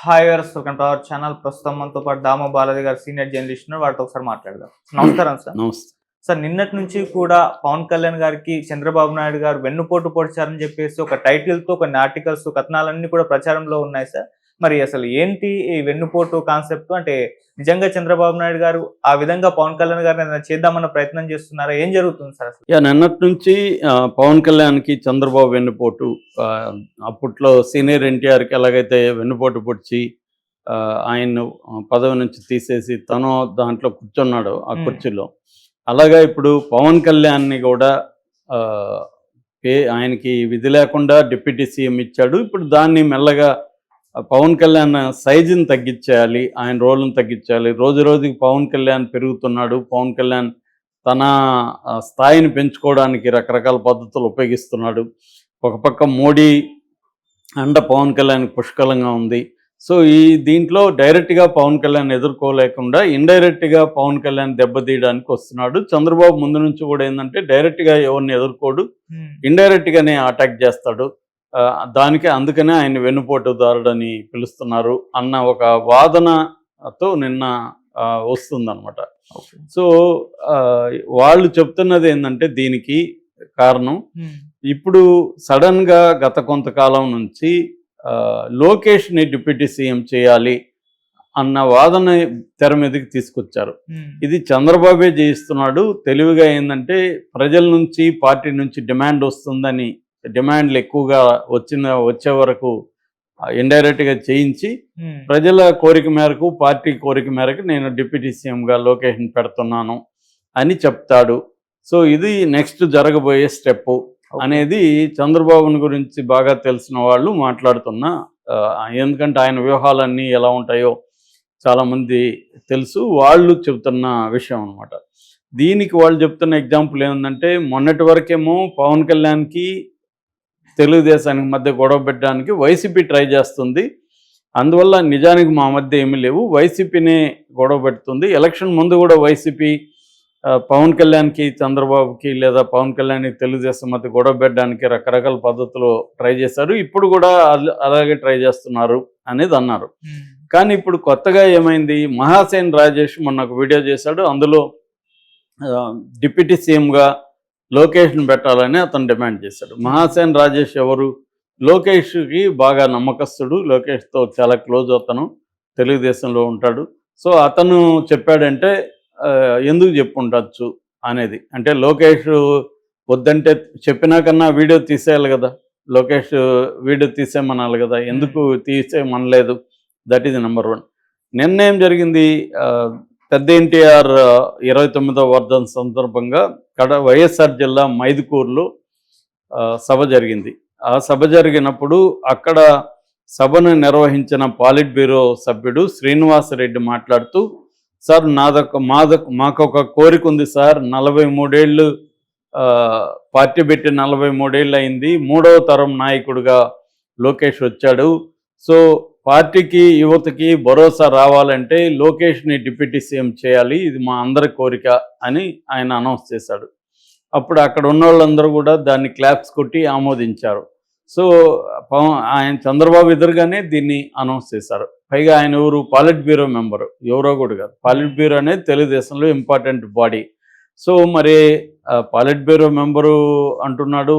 Hi viewers, welcome to our channel. ప్రస్తుతం మనతో పాటు దామ బాలాజీ గారు సీనియర్ జర్నలిస్ట్ ఉన్నారు. వాటితో ఒకసారి మాట్లాడదాం. నమస్కారం సార్. నమస్తే సార్, నిన్నటి నుంచి కూడా పవన్ కళ్యాణ్ గారికి చంద్రబాబు నాయుడు గారు వెన్నుపోటు పొడిచారని చెప్పేసి ఒక టైటిల్ తో కొన్ని ఆర్టికల్స్, కథనాలన్నీ కూడా ప్రచారంలో ఉన్నాయి సార్. మరి అసలు ఏంటి ఈ వెన్నుపోటు కాన్సెప్ట్? అంటే నిజంగా చంద్రబాబు నాయుడు గారు ఆ విధంగా పవన్ కళ్యాణ్ గారిని ఏదైనా చేద్దామన్న ప్రయత్నం చేస్తున్నారా? ఏం జరుగుతుంది సార్ అసలు? నిన్నటి నుంచి పవన్ కళ్యాణ్కి చంద్రబాబు వెన్నుపోటు, అప్పట్లో సీనియర్ ఎన్టీఆర్కి ఎలాగైతే వెన్నుపోటు పొడిచి ఆయన్ను పదవి నుంచి తీసేసి తను దాంట్లో కూర్చున్నాడు ఆ కుర్చీలో, అలాగా ఇప్పుడు పవన్ కళ్యాణ్ని కూడా ఆయనకి విధి లేకుండా డిప్యూటీ సీఎం ఇచ్చాడు. ఇప్పుడు దాన్ని మెల్లగా పవన్ కళ్యాణ్ సైజుని తగ్గించేయాలి, ఆయన రోల్ని తగ్గించాలి. రోజు రోజుకి పవన్ కళ్యాణ్ పెరుగుతున్నాడు. పవన్ కళ్యాణ్ తన స్థాయిని పెంచుకోవడానికి రకరకాల పద్ధతులు ఉపయోగిస్తున్నాడు. ఒక పక్క మోడీ అండ పవన్ కళ్యాణ్ పుష్కలంగా ఉంది. సో దీంట్లో డైరెక్ట్గా పవన్ కళ్యాణ్ ఎదుర్కోలేకుండా ఇండైరెక్ట్గా పవన్ కళ్యాణ్ దెబ్బతీయడానికి వస్తున్నాడు. చంద్రబాబు ముందు నుంచి కూడా ఏంటంటే డైరెక్ట్గా ఎవరిని ఎదుర్కోడు, ఇండైరెక్ట్గానే అటాక్ చేస్తాడు. అందుకనే ఆయన వెన్నుపోటుదారుడని పిలుస్తున్నారు అన్న ఒక వాదనతో నిన్న వస్తుందన్నమాట. సో వాళ్ళు చెప్తున్నది ఏంటంటే దీనికి కారణం ఇప్పుడు సడన్గా గత కొంతకాలం నుంచి లోకేష్ని డిప్యూటీ సీఎం చేయాలి అన్న వాదన తెర మీదకి తీసుకొచ్చారు. ఇది చంద్రబాబే చేయిస్తున్నాడు. తెలివిగా ఏంటంటే ప్రజల నుంచి, పార్టీ నుంచి డిమాండ్ వస్తుందని, డిమాండ్లు ఎక్కువగా వచ్చే వరకు ఇండైరెక్ట్గా చేయించి ప్రజల కోరిక మేరకు, పార్టీ కోరిక మేరకు నేను డిప్యూటీ సీఎంగా లోకేష్ని పెడుతున్నాను అని చెప్తాడు. సో ఇది నెక్స్ట్ జరగబోయే స్టెప్ అనేది చంద్రబాబుని గురించి బాగా తెలిసిన వాళ్ళు మాట్లాడుతున్న, ఎందుకంటే ఆయన వ్యూహాలన్నీ ఎలా ఉంటాయో చాలామంది తెలుసు, వాళ్ళు చెబుతున్న విషయం అనమాట. దీనికి వాళ్ళు చెప్తున్న ఎగ్జాంపుల్ ఏముందంటే, మొన్నటి వరకేమో పవన్ కళ్యాణ్కి తెలుగుదేశానికి మధ్య గొడవ పెట్టడానికి వైసీపీ ట్రై చేస్తుంది. అందువల్ల నిజానికి మా మధ్య ఏమీ లేవు, వైసీపీనే గొడవ పెడుతుంది. ఎలక్షన్ ముందు కూడా వైసీపీ పవన్ కళ్యాణ్కి, చంద్రబాబుకి లేదా పవన్ కళ్యాణ్కి తెలుగుదేశం మధ్య గొడవ పెట్టడానికి రకరకాల పద్ధతులు ట్రై చేశారు. ఇప్పుడు కూడా అలాగే ట్రై చేస్తున్నారు అనేది అన్నారు. కానీ ఇప్పుడు కొత్తగా ఏమైంది, మహాసేన్ రాజేష్ మొన్న ఒక వీడియో చేశాడు. అందులో డిప్యూటీ సీఎంగా లోకేష్ని పెట్టాలని అతను డిమాండ్ చేశాడు. మహాసేన్ రాజేష్ ఎవరు? లోకేష్కి బాగా నమ్మకస్తుడు, లోకేష్తో చాలా క్లోజ్ అతను, తెలుగుదేశంలో ఉంటాడు. సో అతను చెప్పాడంటే ఎందుకు చెప్పుండొచ్చు అనేది, అంటే లోకేష్ వద్దంటే చెప్పినా కన్నా వీడియో తీసేయాలి కదా, లోకేష్ వీడియో తీసేయమనాలి కదా, ఎందుకు తీసేయమనలేదు? That is number 1. నిన్నేం జరిగింది, పెద్ద ఎన్టీఆర్ 29వ వర్ధన్ సందర్భంగా వైఎస్ఆర్ జిల్లా మైదుకూరులో సభ జరిగింది. ఆ సభ జరిగినప్పుడు అక్కడ సభను నిర్వహించిన పాలిట్ బ్యూరో సభ్యుడు శ్రీనివాసరెడ్డి మాట్లాడుతూ, సార్ మాకొక కోరిక ఉంది సార్, 43 ఏళ్ళు పార్టీ పెట్టి 43 ఏళ్ళు అయింది, 3వ తరం నాయకుడిగా లోకేష్ వచ్చాడు. సో పార్టీకి, యువతకి భరోసా రావాలంటే లోకేష్ని డిప్యూటీ సీఎం చేయాలి, ఇది మా అందరి కోరిక అని ఆయన అనౌన్స్ చేశాడు. అప్పుడు అక్కడ ఉన్న వాళ్ళందరూ కూడా దాన్ని క్లాప్స్ కొట్టి ఆమోదించారు. సో ఆయన చంద్రబాబు ఎదురుగానే దీన్ని అనౌన్స్ చేశారు. పైగా ఆయన ఎవరు? పాలిట్ బ్యూరో మెంబరు, ఎవరో కూడా కాదు. పాలిట్ బ్యూరో అనేది తెలుగుదేశంలో ఇంపార్టెంట్ బాడీ. సో మరి పాలిట్ బ్యూరో మెంబరు అంటున్నాడు,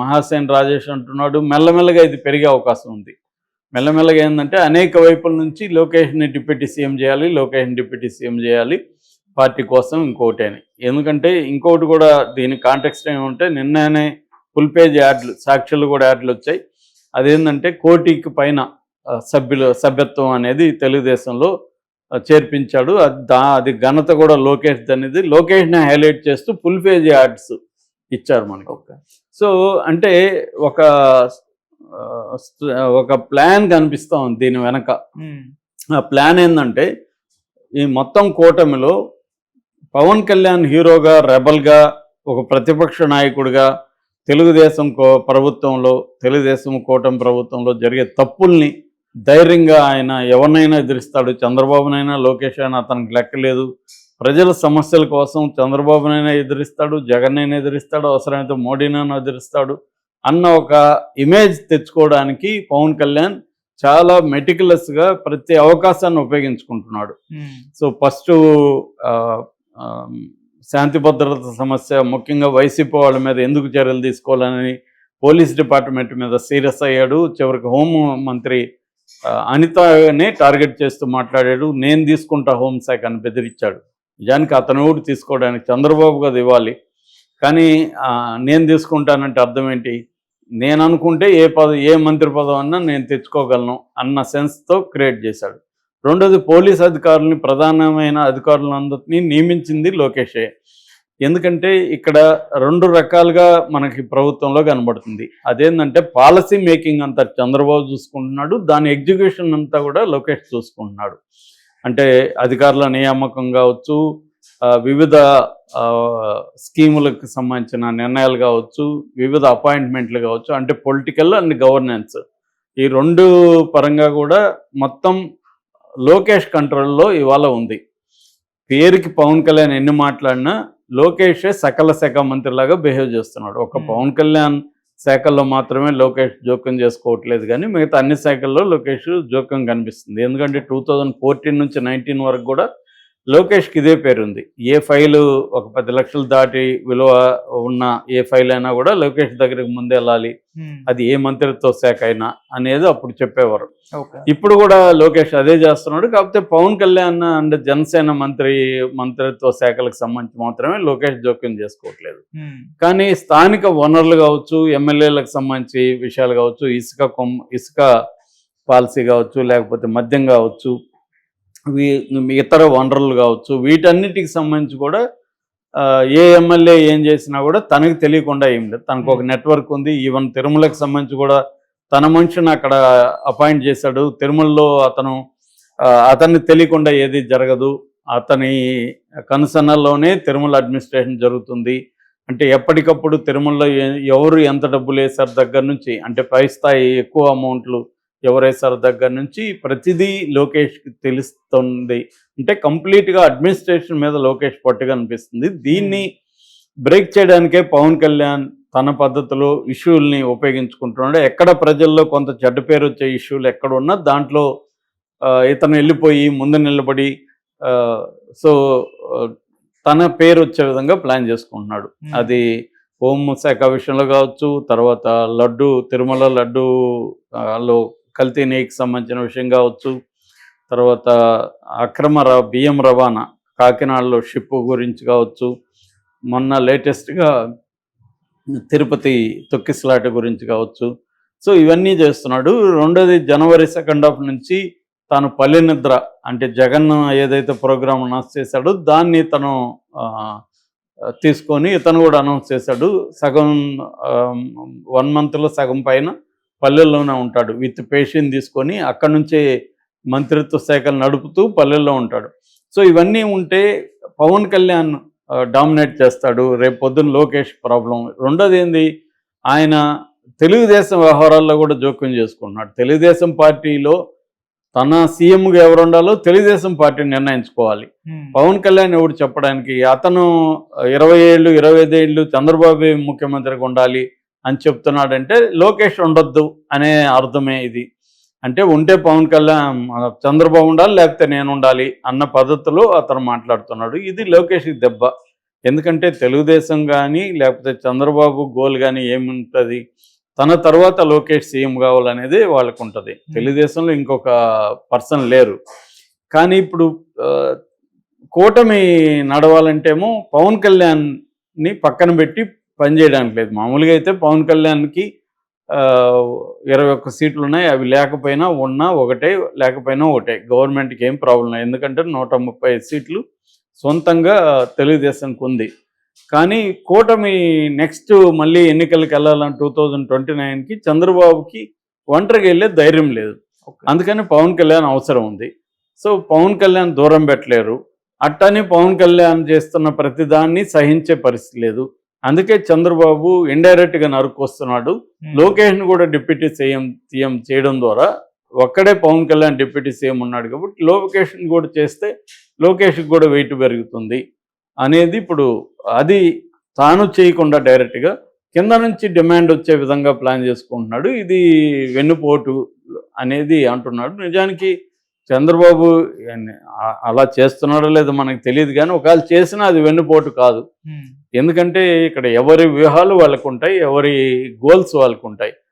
మహాసేన్ రాజేష్ అంటున్నాడు. మెల్లమెల్లగా ఇది పెరిగే అవకాశం ఉంది. మెల్లమెల్లగా ఏంటంటే అనేక వైపుల నుంచి లోకేష్ని డిప్యూటీ సీఎం చేయాలి, లోకేష్ని డిప్యూటీ సీఎం చేయాలి పార్టీ కోసం, ఇంకోటి అని. ఎందుకంటే ఇంకోటి కూడా దీని కాంటెక్స్ట్ ఏమంటే, నిన్ననే ఫుల్ పేజ్ యాడ్లు, సాక్షులు కూడా యాడ్లు వచ్చాయి. అదేంటంటే 1 కోటికి పైన సభ్యత్వం అనేది తెలుగుదేశంలో చేర్పించాడు. అది ఘనత కూడా లోకేష్ అనేది. లోకేష్ని హైలైట్ చేస్తూ ఫుల్ పేజ్ యాడ్స్ ఇచ్చారు మనకు. సో అంటే ఒక ప్లాన్ కనిపిస్తూ ఉంది దీని వెనక. ఆ ప్లాన్ ఏంటంటే, ఈ మొత్తం కూటమిలో పవన్ కళ్యాణ్ హీరోగా, రెబల్గా, ఒక ప్రతిపక్ష నాయకుడిగా తెలుగుదేశం ప్రభుత్వంలో, తెలుగుదేశం కూటమి ప్రభుత్వంలో జరిగే తప్పుల్ని ధైర్యంగా ఆయన ఎవరినైనా ఎదిరిస్తాడు. చంద్రబాబునైనా, లోకేష్ అయినా అతనికి లెక్కలేదు. ప్రజల సమస్యల కోసం చంద్రబాబునైనా ఎదిరిస్తాడు, జగన్నైనా ఎదిరిస్తాడు, అవసరమైతే మోడీనైనా ఎదిరిస్తాడు అన్న ఒక ఇమేజ్ తెచ్చుకోవడానికి పవన్ కళ్యాణ్ చాలా మెటికులస్గా ప్రతి అవకాశాన్ని ఉపయోగించుకుంటున్నాడు. సో ఫస్ట్ శాంతి భద్రత సమస్య, ముఖ్యంగా వైసీపీ వాళ్ళ మీద ఎందుకు చర్యలు తీసుకోవాలని పోలీస్ డిపార్ట్మెంట్ మీద సీరియస్ అయ్యాడు. చివరికి హోం మంత్రి అనితని టార్గెట్ చేస్తూ మాట్లాడాడు. నేను తీసుకుంటా హోంశాఖ అని బెదిరించాడు. నిజానికి అతను కూడా తీసుకోవడానికి చంద్రబాబు గారు ఇవ్వాలి, కానీ నేను తీసుకుంటానంటే అర్థం ఏంటి? నేను అనుకుంటే ఏ మంత్రి పదవి అన్నా నేను తెచ్చుకోగలను అన్న సెన్స్తో క్రియేట్ చేశాడు. రెండోది, పోలీస్ అధికారులని, ప్రధానమైన అధికారులందరినీ నియమించింది లోకేషే. ఎందుకంటే ఇక్కడ 2 రకాలుగా మనకి ప్రభుత్వంలో కనబడుతుంది. అదేంటంటే పాలసీ మేకింగ్ అంతా చంద్రబాబు చూసుకుంటున్నాడు, దాని ఎగ్జిక్యూషన్ అంతా కూడా లోకేష్ చూసుకుంటున్నాడు. అంటే అధికారుల నియామకం కావచ్చు, వివిధ స్కీములకు సంబంధించిన నిర్ణయాలు కావచ్చు, వివిధ అపాయింట్మెంట్లు కావచ్చు, అంటే పొలిటికల్ అండ్ గవర్నెన్స్, ఈ 2 పరంగా కూడా మొత్తం లోకేష్ కంట్రోల్లో ఇవాళ ఉంది. పేరుకి పవన్ కళ్యాణ్ ఎన్ని మాట్లాడినా లోకేషే సకల శాఖ మంత్రిలాగా బిహేవ్ చేస్తున్నాడు. ఒక పవన్ కళ్యాణ్ శాఖల్లో మాత్రమే లోకేష్ జోక్యం చేసుకోవట్లేదు, కానీ మిగతా అన్ని శాఖల్లో లోకేష్ జోక్యం కనిపిస్తుంది. ఎందుకంటే 2014 నుంచి 19 వరకు కూడా లోకేష్కి ఇదే పేరుంది. ఏ ఫైలు ఒక 10 లక్షలు దాటి విలువ ఉన్న ఏ ఫైల్ అయినా కూడా లోకేష్ దగ్గరికి ముందే వెళ్ళాలి, అది ఏ మంత్రిత్వ శాఖ అయినా అనేది అప్పుడు చెప్పేవారు. ఇప్పుడు కూడా లోకేష్ అదే చేస్తున్నాడు. కాకపోతే పవన్ కళ్యాణ్ అండ్ జనసేన మంత్రిత్వ శాఖలకు సంబంధించి మాత్రమే లోకేష్ జోక్యం చేసుకోవట్లేదు. కానీ స్థానిక వనరులు కావచ్చు, ఎమ్మెల్యేలకు సంబంధించి విషయాలు కావచ్చు, ఇసుక పాలసీ కావచ్చు, లేకపోతే మద్యం కావచ్చు, ఇతర వనరులు కావచ్చు, వీటన్నిటికి సంబంధించి కూడా ఏ ఎమ్మెల్యే ఏం చేసినా కూడా తనకు తెలియకుండా ఏం లేదు. తనకు ఒక నెట్వర్క్ ఉంది. ఈవెన్ తిరుమలకు సంబంధించి కూడా తన మనిషిని అక్కడ అపాయింట్ చేశాడు. తిరుమలలో అతన్ని తెలియకుండా ఏది జరగదు. అతని కనుసన్నల్లోనే తిరుమల అడ్మినిస్ట్రేషన్ జరుగుతుంది. అంటే ఎప్పటికప్పుడు తిరుమలలో ఎవరు ఎంత డబ్బులు వేశారు దగ్గర నుంచి, అంటే పై స్థాయి ఎక్కువ అమౌంట్లు ఎవరేసారు దగ్గర నుంచి ప్రతిదీ లోకేష్కి తెలుస్తుంది. అంటే కంప్లీట్గా అడ్మినిస్ట్రేషన్ మీద లోకేష్ పట్టుగా అనిపిస్తుంది. దీన్ని బ్రేక్ చేయడానికే పవన్ కళ్యాణ్ తన పద్ధతిలో ఇష్యూల్ని ఉపయోగించుకుంటున్నాడు. ఎక్కడ ప్రజల్లో కొంత చెడ్డ పేరు వచ్చే ఇష్యూలు ఎక్కడ ఉన్నా దాంట్లో ఇతను వెళ్ళిపోయి ముందు నిలబడి తన పేరు వచ్చే విధంగా ప్లాన్ చేసుకుంటున్నాడు. అది హోంశాఖ విషయంలో కావచ్చు, తర్వాత తిరుమల లడ్డూలో కల్తీ నెయ్యికి సంబంధించిన విషయం కావచ్చు, తర్వాత అక్రమ బియ్యం రవాణా కాకినాడలో షిప్ గురించి కావచ్చు, మొన్న లేటెస్ట్గా తిరుపతి తొక్కిసలాట గురించి కావచ్చు. సో ఇవన్నీ చేస్తున్నాడు. రెండోది, జనవరి 2 నుంచి తాను పల్లె నిద్ర, అంటే జగన్ ఏదైతే ప్రోగ్రామ్ అనౌన్స్ చేశాడో దాన్ని తను తీసుకొని ఇతను కూడా అనౌన్స్ చేశాడు. సగం 1 మంత్లో సగం పైన పల్లెల్లోనే ఉంటాడు. విత్ పేషెంట్ తీసుకొని అక్కడి నుంచే మంత్రిత్వ శాఖలు నడుపుతూ పల్లెల్లో ఉంటాడు. సో ఇవన్నీ ఉంటే పవన్ కళ్యాణ్ డామినేట్ చేస్తాడు. రేపు పొద్దున్న లోకేష్ ప్రాబ్లం. రెండోది ఏంది, ఆయన తెలుగుదేశం వ్యవహారాల్లో కూడా జోక్యం చేసుకుంటున్నాడు. తెలుగుదేశం పార్టీలో తన సీఎంగా ఎవరు ఉండాలో తెలుగుదేశం పార్టీ నిర్ణయించుకోవాలి. పవన్ కళ్యాణ్ ఎవరు చెప్పడానికి? అతను 20 ఏళ్ళు 25 ఏళ్ళు చంద్రబాబు ముఖ్యమంత్రిగా ఉండాలి అని చెప్తున్నాడంటే లోకేష్ ఉండొద్దు అనే అర్థమే ఇది. అంటే ఉంటే పవన్ కళ్యాణ్ చంద్రబాబు ఉండాలి, లేకపోతే నేను ఉండాలి అన్న పద్ధతిలో అతను మాట్లాడుతున్నాడు. ఇది లోకేష్కి దెబ్బ. ఎందుకంటే తెలుగుదేశం కానీ లేకపోతే చంద్రబాబు గోల్ కానీ ఏముంటుంది, తన తర్వాత లోకేష్ సీఎం కావాలనేది వాళ్ళకు ఉంటుంది. తెలుగుదేశంలో ఇంకొక పర్సన్ లేరు. కానీ ఇప్పుడు కూటమి నడవాలంటేమో పవన్ కళ్యాణ్ని పక్కన పెట్టి పనిచేయడానికి లేదు. మామూలుగా అయితే పవన్ కళ్యాణ్కి 21 సీట్లు ఉన్నాయి. అవి లేకపోయినా ఉన్నా ఒకటే, లేకపోయినా ఒకటే. గవర్నమెంట్కి ఏం ప్రాబ్లం లేదు. ఎందుకంటే 135 సీట్లు సొంతంగా తెలుగుదేశానికి ఉంది. కానీ కూటమి నెక్స్ట్ మళ్ళీ ఎన్నికలకు వెళ్ళాలని 2029కి చంద్రబాబుకి ఒంటరికి వెళ్ళే ధైర్యం లేదు. అందుకని పవన్ కళ్యాణ్ అవసరం ఉంది. సో పవన్ కళ్యాణ్ దూరం పెట్టలేరు. అట్టని పవన్ కళ్యాణ్ చేస్తున్న ప్రతిదాన్ని సహించే పరిస్థితి లేదు. అందుకే చంద్రబాబు ఇండైరెక్ట్గా నరుకొస్తున్నాడు. లోకేష్ని కూడా డిప్యూటీ సీఎం చేయడం ద్వారా ఒక్కడే పవన్ కళ్యాణ్ డిప్యూటీ సీఎం ఉన్నాడు కాబట్టి లోకేష్ని కూడా చేస్తే లోకేష్కి కూడా వెయిట్ పెరుగుతుంది అనేది ఇప్పుడు అది తాను చేయకుండా డైరెక్ట్గా కింద నుంచి డిమాండ్ వచ్చే విధంగా ప్లాన్ చేసుకుంటున్నాడు. ఇది వెన్నుపోటు అనేది అంటున్నాడు. నిజానికి చంద్రబాబు అలా చేస్తున్నాడో లేదో మనకు తెలియదు, కానీ ఒకవేళ చేసినా అది వెన్నుపోటు కాదు. ఎందుకంటే ఇక్కడ ఎవరి వ్యూహాలు వాళ్ళకు ఉంటాయి, ఎవరి గోల్స్ వాళ్ళకు ఉంటాయి.